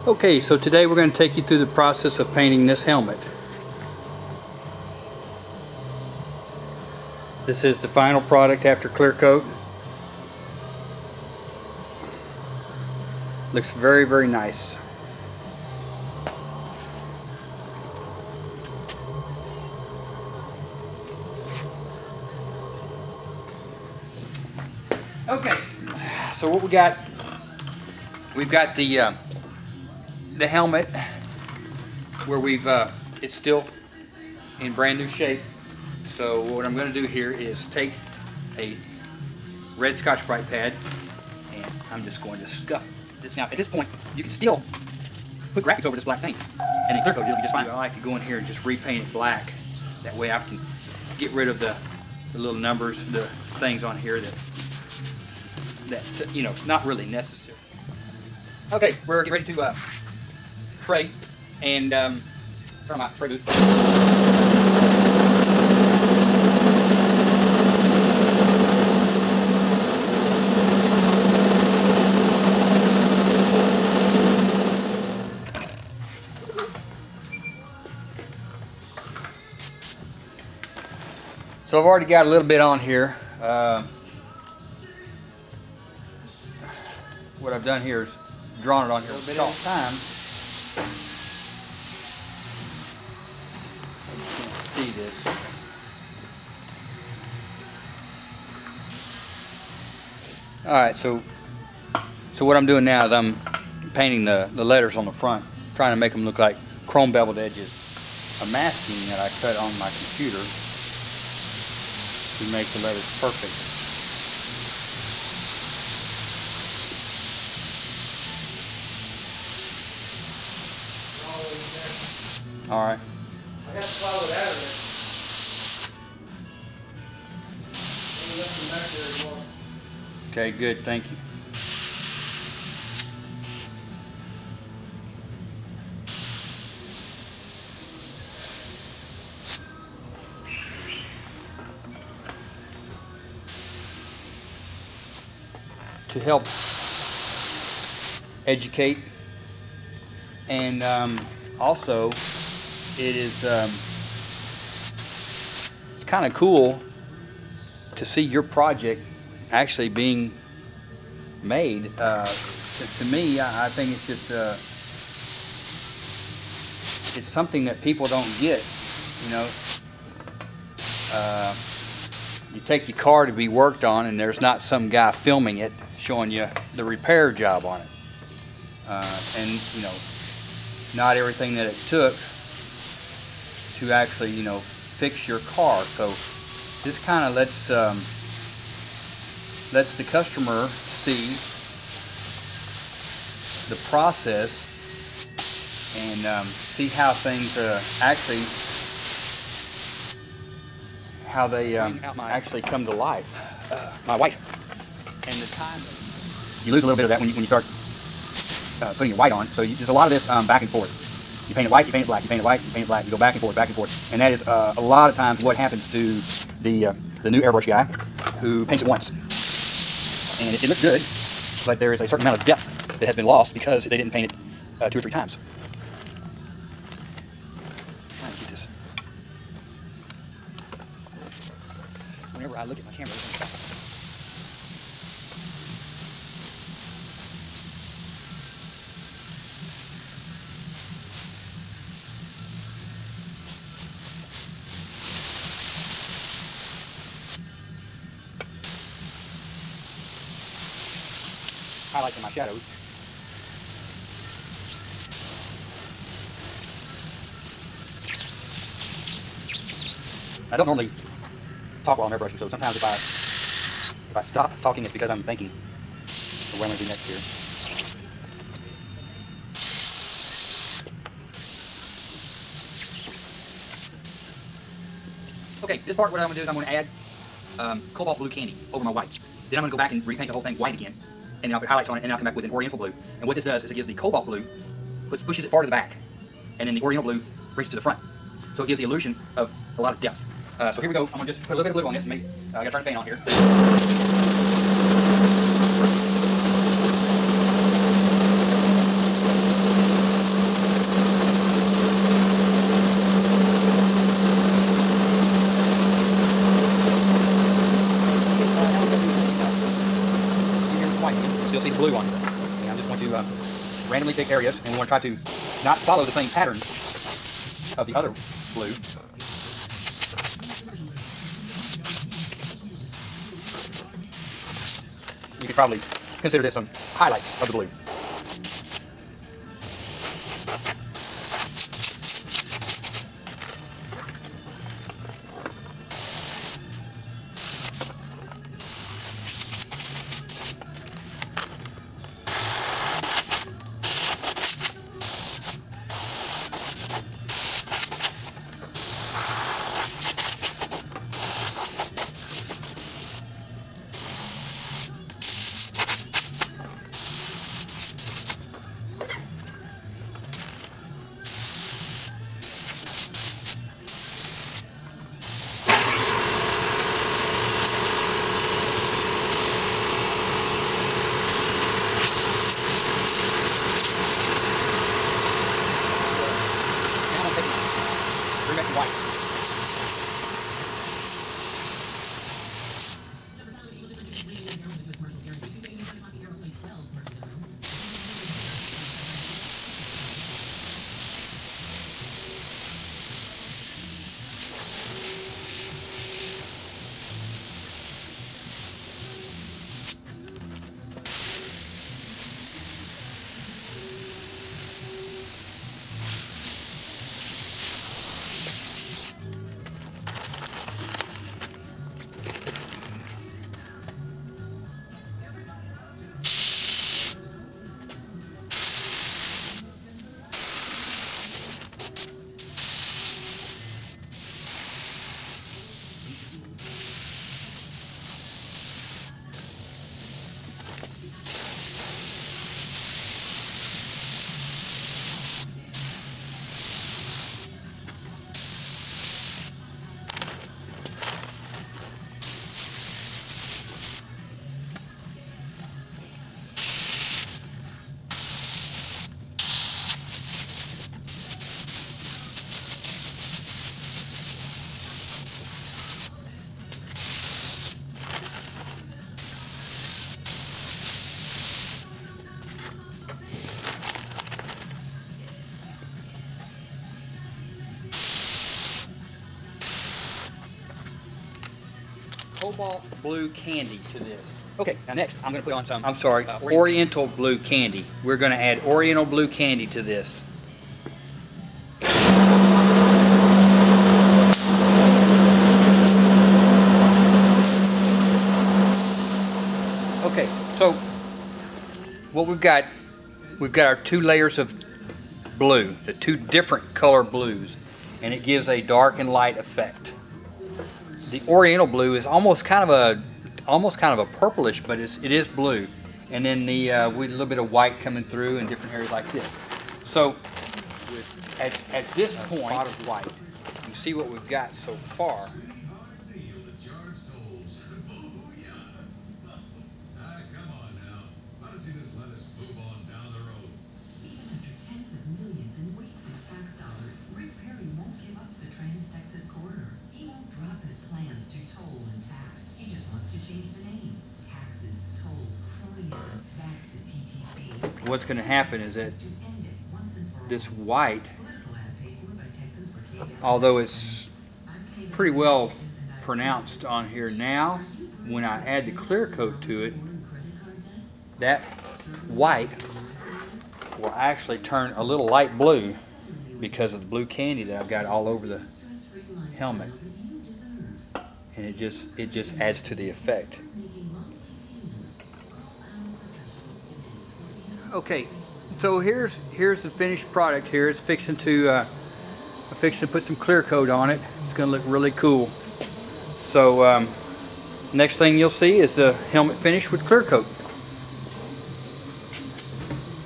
Okay, so today we're going to take you through the process of painting this helmet. This is the final product after clear coat. Looks very, very nice. Okay, so what we've got the helmet where it's still in brand new shape. So what I'm going to do here is take a red Scotch-Brite pad and I'm just going to scuff this. Now at this point you can still put graphics over this black paint and then clear coat, it'll be just fine. I like to go in here and just repaint it black. That way I can get rid of the little numbers, the things on here that you know, not really necessary. Okay, we're getting ready to spray and turn my spray booth. So I've already got a little bit on here. What I've done here is drawn it on here a bit all the time. You can't see this. Alright, so what I'm doing now is I'm painting the letters on the front, trying to make them look like chrome beveled edges. A masking that I cut on my computer to make the letters perfect. All right. I have to follow it out of there. Okay, good. Thank you. To help educate and also it's kind of cool to see your project actually being made. To me, I think it's just it's something that people don't get. You know, you take your car to be worked on, and there's not some guy filming it, showing you the repair job on it, and you know, not everything that it took to actually, you know, fix your car. So this kind of lets the customer see the process and see how things actually come to life. My wife, and the time you lose a little bit of that when you start putting your white on. So there's a lot of this back and forth. You paint it white, you paint it black, you paint it white, you paint it black, you go back and forth, and that is a lot of times what happens to the new airbrush guy who paints it once, and it looks good, but there is a certain amount of depth that has been lost because they didn't paint it 2 or 3 times. I'm trying to get this. Whenever I look at my camera, highlights in my shadows. I don't normally talk while I'm airbrushing, so sometimes if I stop talking, it's because I'm thinking of what I'm going to do next here. Okay, this part, what I'm going to do is I'm going to add cobalt blue candy over my white. Then I'm going to go back and repaint the whole thing white again. And then I'll put highlights on it, and then I'll come back with an oriental blue. And what this does is it gives the cobalt blue, pushes it far to the back, and then the oriental blue brings it to the front. So it gives the illusion of a lot of depth. So here we go. I'm going to just put a little bit of blue on this and make, I got to turn the fan on here. want to randomly pick areas, and we want to try to not follow the same pattern of the other blue. You could probably consider this some highlights of the blue. White. Cobalt blue candy to this. Okay, now next I'm going to put on some, Oriental blue candy. We're going to add Oriental blue candy to this. Okay, so what we've got our 2 layers of blue, the 2 different color blues, and it gives a dark and light effect. The Oriental blue is almost kind of a purplish, but it is blue, and then with a little bit of white coming through in different areas like this. So at this point, a lot of white. You see what we've got so far. What's going to happen is that this white, although it's pretty well pronounced on here now, when I add the clear coat to it, that white will actually turn a little light blue because of the blue candy that I've got all over the helmet, and it just adds to the effect. Okay, so here's the finished product. Here it's fixing to put some clear coat on it. It's going to look really cool. So next thing you'll see is the helmet finish with clear coat.